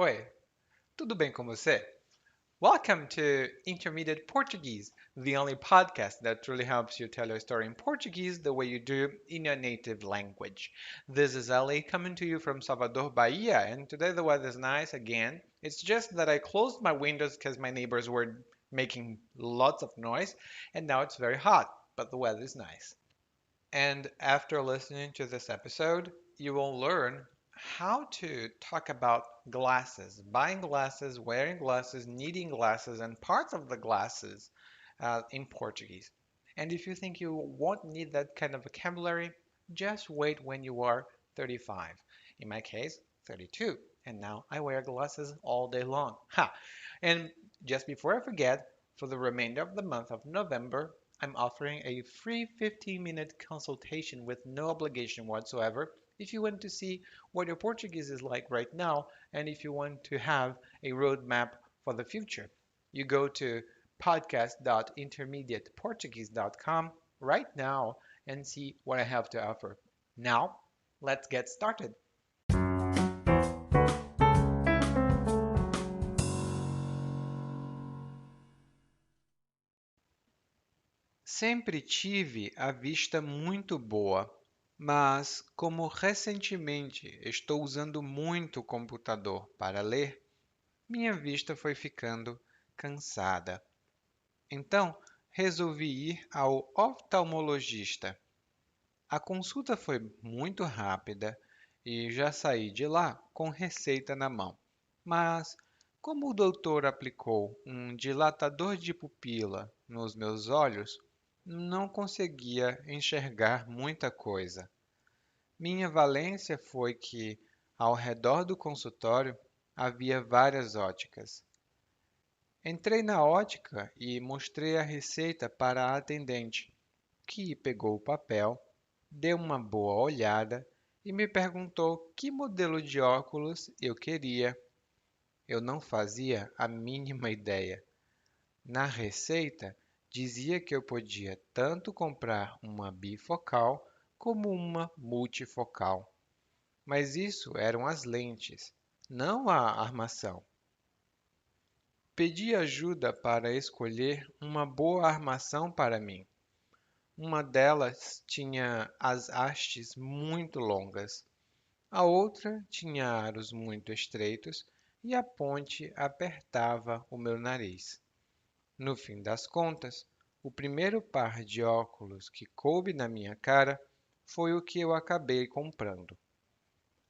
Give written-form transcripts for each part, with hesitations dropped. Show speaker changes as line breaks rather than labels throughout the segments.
Oi, tudo bem com você? Welcome to Intermediate Portuguese, the only podcast that truly helps you tell your story in Portuguese the way you do in your native language. This is Ali coming to you from Salvador, Bahia, and today the weather is nice again. It's just that I closed my windows because my neighbors were making lots of noise, and now it's very hot, but the weather is nice. And after listening to this episode, you will learn how to talk about glasses, buying glasses, wearing glasses, needing glasses, and parts of the glasses in Portuguese. And if you think you won't need that kind of vocabulary, just wait when you are 35. In my case, 32. And now I wear glasses all day long. Ha! And just before I forget, for the remainder of the month of November, I'm offering a free 15-minute consultation with no obligation whatsoever if you want to see what your Portuguese is like right now and if you want to have a roadmap for the future. You go to podcast.intermediateportuguese.com right now and see what I have to offer. Now, let's get started. Sempre tive a vista muito boa, mas como recentemente estou usando muito o computador para ler, minha vista foi ficando cansada. Então, resolvi ir ao oftalmologista. A consulta foi muito rápida e já saí de lá com receita na mão. Mas, como o doutor aplicou um dilatador de pupila nos meus olhos, não conseguia enxergar muita coisa. Minha valência foi que, ao redor do consultório, havia várias óticas. Entrei na ótica e mostrei a receita para a atendente, que pegou o papel, deu uma boa olhada e me perguntou que modelo de óculos eu queria. Eu não fazia a mínima ideia. Na receita, dizia que eu podia tanto comprar uma bifocal como uma multifocal. Mas isso eram as lentes, não a armação. Pedi ajuda para escolher uma boa armação para mim. Uma delas tinha as hastes muito longas, a outra tinha aros muito estreitos e a ponte apertava o meu nariz. No fim das contas, o primeiro par de óculos que coube na minha cara foi o que eu acabei comprando.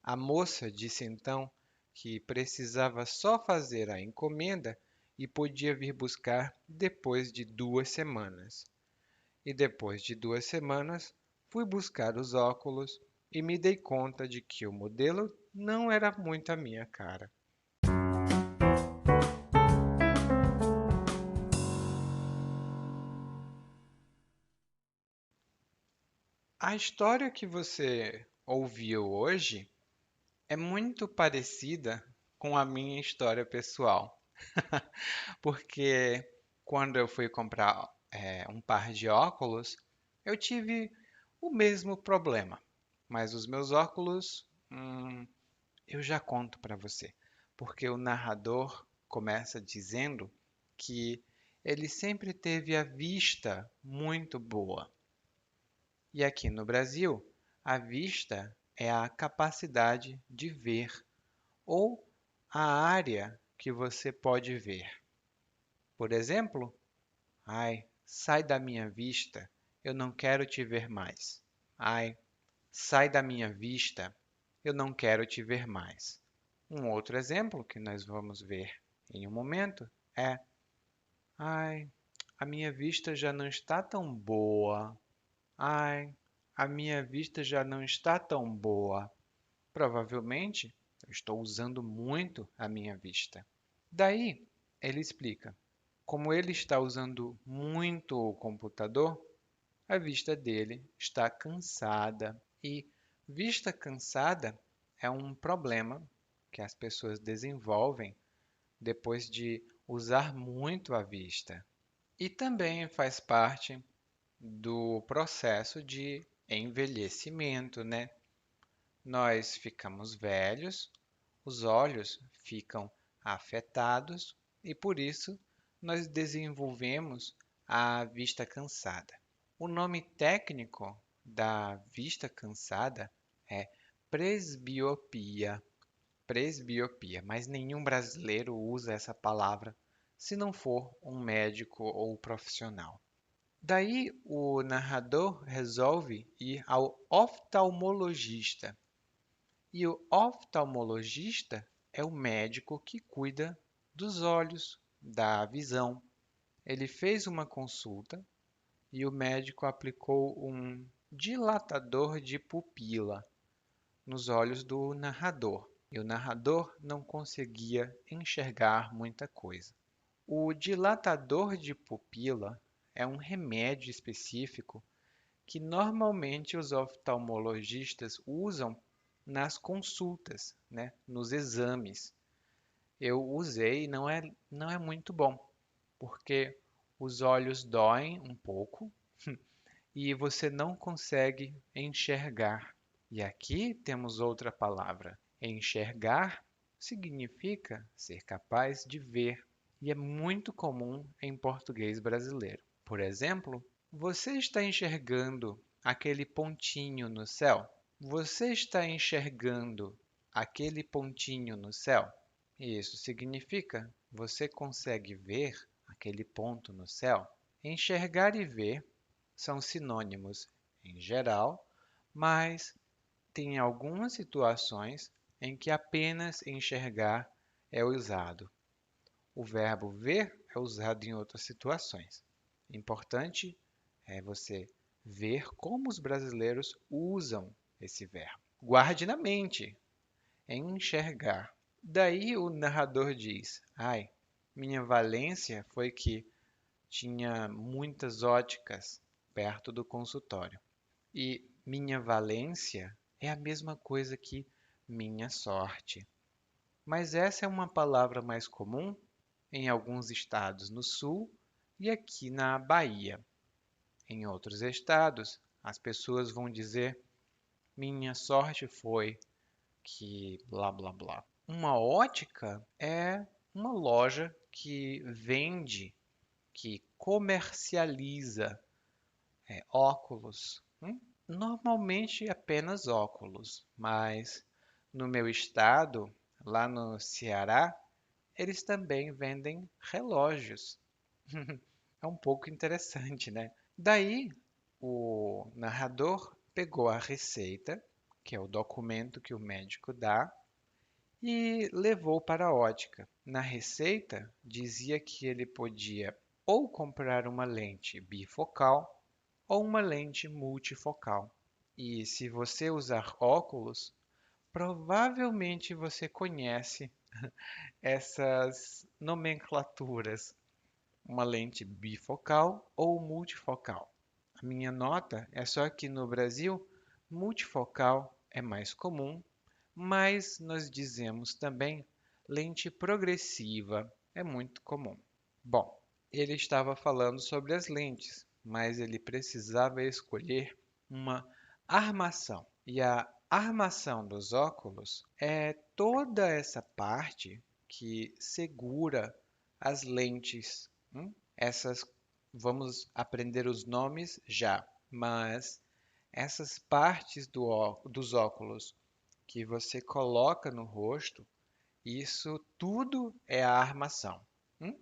A moça disse então que precisava só fazer a encomenda e podia vir buscar depois de 2 semanas. E depois de 2 semanas, fui buscar os óculos e me dei conta de que o modelo não era muito a minha cara. A história que você ouviu hoje é muito parecida com a minha história pessoal, porque quando eu fui comprar um par de óculos, eu tive o mesmo problema, mas os meus óculos, eu já conto para você, porque o narrador começa dizendo que ele sempre teve a vista muito boa. E aqui no Brasil, a vista é a capacidade de ver ou a área que você pode ver. Por exemplo, ai, sai da minha vista, eu não quero te ver mais. Ai, sai da minha vista, eu não quero te ver mais. Um outro exemplo que nós vamos ver em um momento é: ai, a minha vista já não está tão boa. Ai, a minha vista já não está tão boa. Provavelmente eu estou usando muito a minha vista. Daí ele explica: como ele está usando muito o computador, a vista dele está cansada. E vista cansada é um problema que as pessoas desenvolvem depois de usar muito a vista. E também faz parte do processo de envelhecimento, né? Nós ficamos velhos, os olhos ficam afetados e por isso nós desenvolvemos a vista cansada. O nome técnico da vista cansada é presbiopia. Presbiopia, mas nenhum brasileiro usa essa palavra se não for um médico ou profissional. Daí o narrador resolve ir ao oftalmologista. E o oftalmologista é o médico que cuida dos olhos, da visão. Ele fez uma consulta e o médico aplicou um dilatador de pupila nos olhos do narrador. E o narrador não conseguia enxergar muita coisa. O dilatador de pupila é um remédio específico que normalmente os oftalmologistas usam nas consultas, né, nos exames. Eu usei e não é muito bom, porque os olhos doem um pouco e você não consegue enxergar. E aqui temos outra palavra. Enxergar significa ser capaz de ver, e é muito comum em português brasileiro. Por exemplo, você está enxergando aquele pontinho no céu? Você está enxergando aquele pontinho no céu? Isso significa você consegue ver aquele ponto no céu? Enxergar e ver são sinônimos em geral, mas tem algumas situações em que apenas enxergar é usado. O verbo ver é usado em outras situações. Importante é você ver como os brasileiros usam esse verbo. Guarde na mente, enxergar. Daí o narrador diz: Ai, minha valência foi que tinha muitas óticas perto do consultório. E minha valência é a mesma coisa que minha sorte. Mas essa é uma palavra mais comum em alguns estados no sul e aqui na Bahia. Em outros estados, as pessoas vão dizer: minha sorte foi que blá blá blá. Uma ótica é uma loja que vende, que comercializa óculos. Normalmente apenas óculos, mas no meu estado, lá no Ceará, eles também vendem relógios. É um pouco interessante, né? Daí, o narrador pegou a receita, que é o documento que o médico dá, e levou para a ótica. Na receita, dizia que ele podia ou comprar uma lente bifocal ou uma lente multifocal. E se você usar óculos, provavelmente você conhece essas nomenclaturas, uma lente bifocal ou multifocal. A minha nota é só que no Brasil, multifocal é mais comum, mas nós dizemos também lente progressiva, é muito comum. Bom, ele estava falando sobre as lentes, mas ele precisava escolher uma armação. E a armação dos óculos é toda essa parte que segura as lentes. Essas vamos aprender os nomes já, mas essas partes dos óculos que você coloca no rosto, isso tudo é a armação. hum?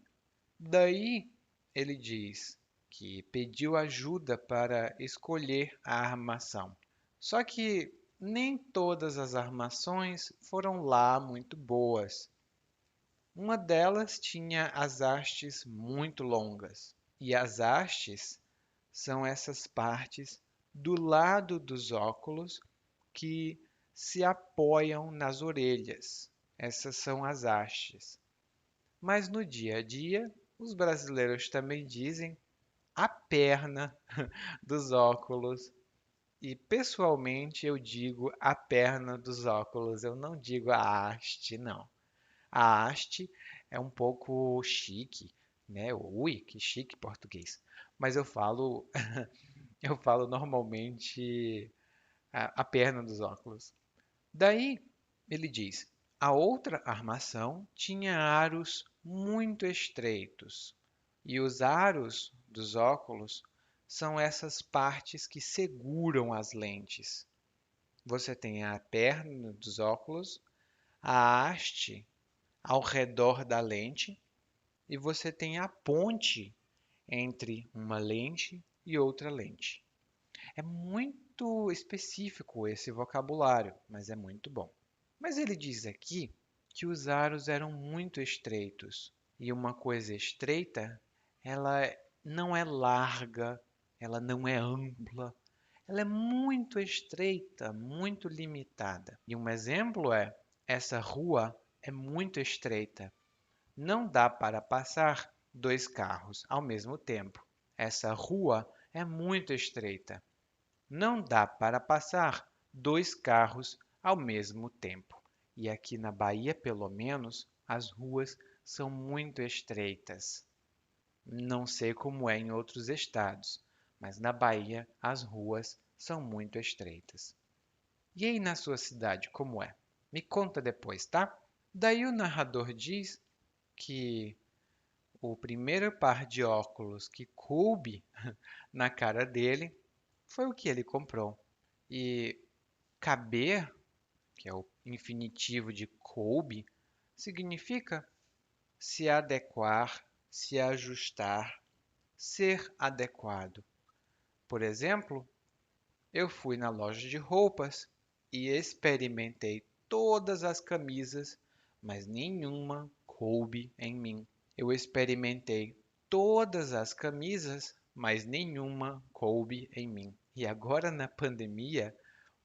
Daí ele diz que pediu ajuda para escolher a armação. Só que nem todas as armações foram lá muito boas. Uma delas tinha as hastes muito longas. E as hastes são essas partes do lado dos óculos que se apoiam nas orelhas. Essas são as hastes. Mas no dia a dia, os brasileiros também dizem a perna dos óculos. E pessoalmente eu digo a perna dos óculos, eu não digo a haste, não. A haste é um pouco chique, né? Ui, que chique português. Mas eu falo normalmente a perna dos óculos. Daí ele diz: A outra armação tinha aros muito estreitos, e os aros dos óculos são essas partes que seguram as lentes. Você tem a perna dos óculos, a haste ao redor da lente e você tem a ponte entre uma lente e outra lente. É muito específico esse vocabulário, mas é muito bom. Mas ele diz aqui que os aros eram muito estreitos. E uma coisa estreita, ela não é larga, ela não é ampla, ela é muito estreita, muito limitada. E um exemplo é: essa rua é muito estreita. Não dá para passar dois carros ao mesmo tempo. Essa rua é muito estreita. Não dá para passar dois carros ao mesmo tempo. E aqui na Bahia, pelo menos, as ruas são muito estreitas. Não sei como é em outros estados, mas na Bahia as ruas são muito estreitas. E aí na sua cidade, como é? Me conta depois, tá? Daí o narrador diz que o primeiro par de óculos que coube na cara dele foi o que ele comprou. E caber, que é o infinitivo de coube, significa se adequar, se ajustar, ser adequado. Por exemplo, eu fui na loja de roupas e experimentei todas as camisas, mas nenhuma coube em mim. Eu experimentei todas as camisas, mas nenhuma coube em mim. E agora na pandemia,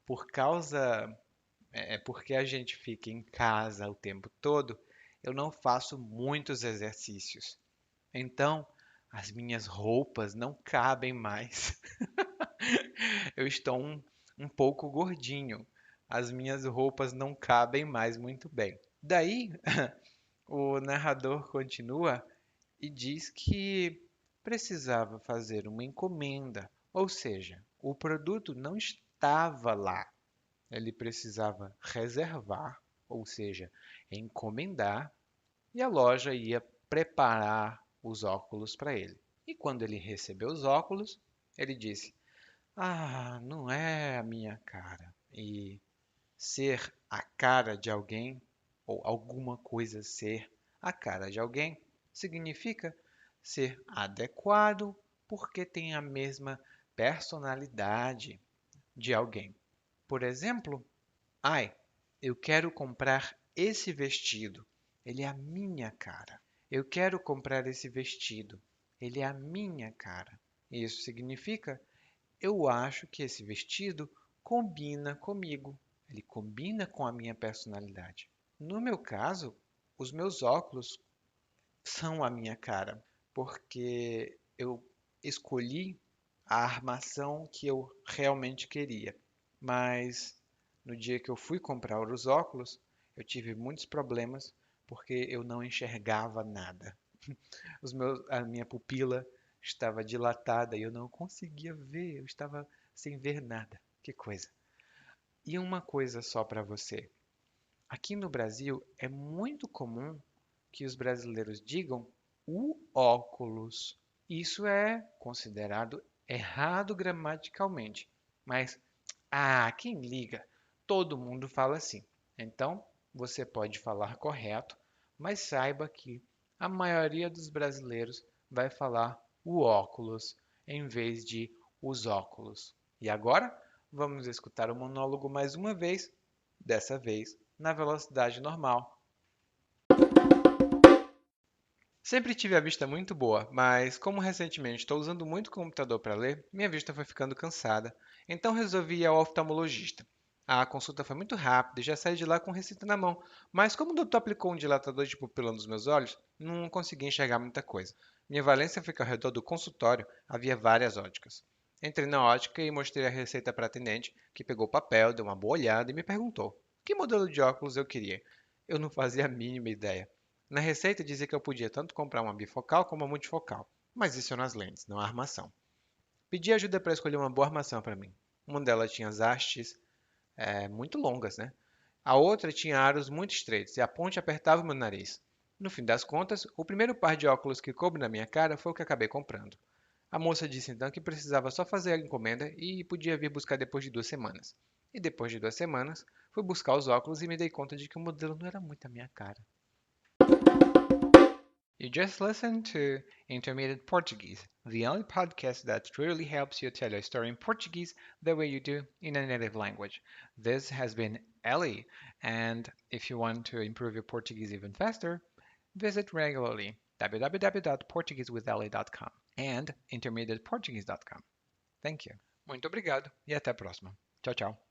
por causa, porque a gente fica em casa o tempo todo, eu não faço muitos exercícios. Então, as minhas roupas não cabem mais. Eu estou um pouco gordinho. As minhas roupas não cabem mais muito bem. Daí, o narrador continua e diz que precisava fazer uma encomenda, ou seja, o produto não estava lá. Ele precisava reservar, ou seja, encomendar, e a loja ia preparar os óculos para ele. E quando ele recebeu os óculos, ele disse: Ah, não é a minha cara. E ser a cara de alguém, ou alguma coisa ser a cara de alguém, significa ser adequado porque tem a mesma personalidade de alguém. Por exemplo, ai, eu quero comprar esse vestido. Ele é a minha cara. Eu quero comprar esse vestido. Ele é a minha cara. Isso significa eu acho que esse vestido combina comigo. Ele combina com a minha personalidade. No meu caso, os meus óculos são a minha cara, porque eu escolhi a armação que eu realmente queria. Mas no dia que eu fui comprar os óculos, eu tive muitos problemas porque eu não enxergava nada. A minha pupila estava dilatada e eu não conseguia ver, eu estava sem ver nada. Que coisa. E uma coisa só para você. Aqui no Brasil é muito comum que os brasileiros digam o óculos. Isso é considerado errado gramaticalmente, mas quem liga? Todo mundo fala assim. Então, você pode falar correto, mas saiba que a maioria dos brasileiros vai falar o óculos em vez de os óculos. E agora, vamos escutar o monólogo mais uma vez, dessa vez na velocidade normal. Sempre tive a vista muito boa, mas como recentemente estou usando muito o computador para ler, minha vista foi ficando cansada. Então resolvi ir ao oftalmologista. A consulta foi muito rápida e já saí de lá com receita na mão, mas como o doutor aplicou um dilatador de pupila nos meus olhos, não consegui enxergar muita coisa. Minha valência fica ao redor do consultório, havia várias óticas. Entrei na ótica e mostrei a receita para a atendente, que pegou o papel, deu uma boa olhada e me perguntou que modelo de óculos eu queria. Eu não fazia a mínima ideia. Na receita dizia que eu podia tanto comprar uma bifocal como uma multifocal, mas isso é nas lentes, não a armação. Pedi ajuda para escolher uma boa armação para mim. Uma delas tinha as hastes muito longas, né? A outra tinha aros muito estreitos e a ponte apertava o meu nariz. No fim das contas, o primeiro par de óculos que coube na minha cara foi o que acabei comprando. A moça disse então que precisava só fazer a encomenda e podia vir buscar depois de 2 semanas. E depois de 2 semanas, fui buscar os óculos e me dei conta de que o modelo não era muito a minha cara. You just listened to Intermediate Portuguese, the only podcast that truly helps you tell a story in Portuguese the way you do in a native language. This has been Ellie, and if you want to improve your Portuguese even faster, visit regularly www.portuguesewithellie.com and intermediateportuguese.com. Thank you. Muito obrigado e até a próxima. Tchau, tchau.